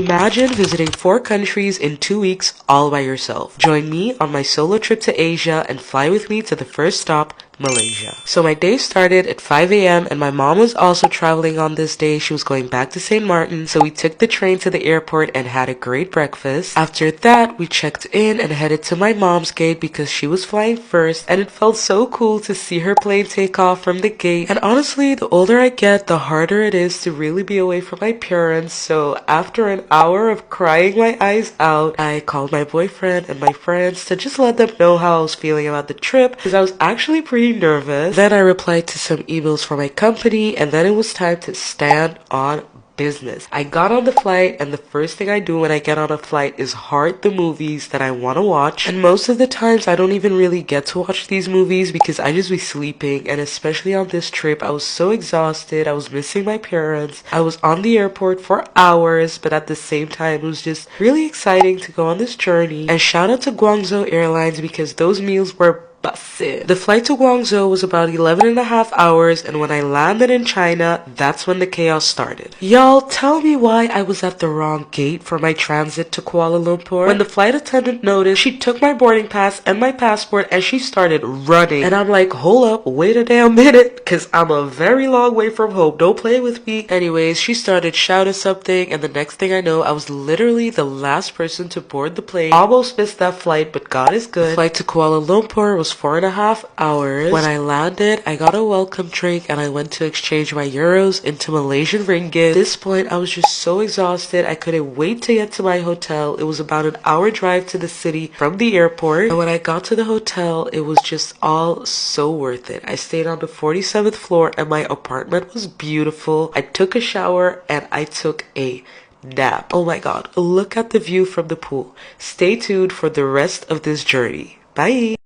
Imagine visiting 4 countries in 2 weeks all by yourself. Join me on my solo trip to Asia and fly with me to the first stop, Malaysia. So my day started at 5 a.m. and my mom was also traveling on this day. She was going back to St. Martin, so we took the train to the airport and had a great breakfast. After that, we checked in and headed to my mom's gate because she was flying first, and it felt so cool to see her plane take off from the gate. And honestly, the older I get, the harder it is to really be away from my parents. So after an hour of crying my eyes out, I called my boyfriend and my friends to just let them know how I was feeling about the trip, because I was actually pretty nervous. Then I replied to some emails for my company, and then it was time to stand on business. I got on the flight, and the first thing I do when I get on a flight is heart the movies that I want to watch. And most of the times I don't even really get to watch these movies because I just be sleeping. And especially on this trip, I was so exhausted. I was missing my parents. I was on the airport for hours, but at the same time it was just really exciting to go on this journey. And shout out to Guangzhou Airlines because those meals were bussin'. The flight to Guangzhou was about 11 and a half hours, and when I landed in China, that's when the chaos started. Y'all, tell me why I was at the wrong gate for my transit to Kuala Lumpur. When the flight attendant noticed, she took my boarding pass and my passport and she started running. And I'm like, hold up, wait a damn minute, cause I'm a very long way from home, don't play with me. Anyways, she started shouting something, and the next thing I know, I was literally the last person to board the plane. Almost missed that flight, but God is good. The flight to Kuala Lumpur was 4.5 hours. When I landed, I got a welcome drink and I went to exchange my euros into Malaysian ringgit. At this point, I was just so exhausted. I couldn't wait to get to my hotel. It was about an hour drive to the city from the airport. And when I got to the hotel, it was just all so worth it. I stayed on the 47th floor and my apartment was beautiful. I took a shower and I took a nap. Oh my god, look at the view from the pool. Stay tuned for the rest of this journey. Bye!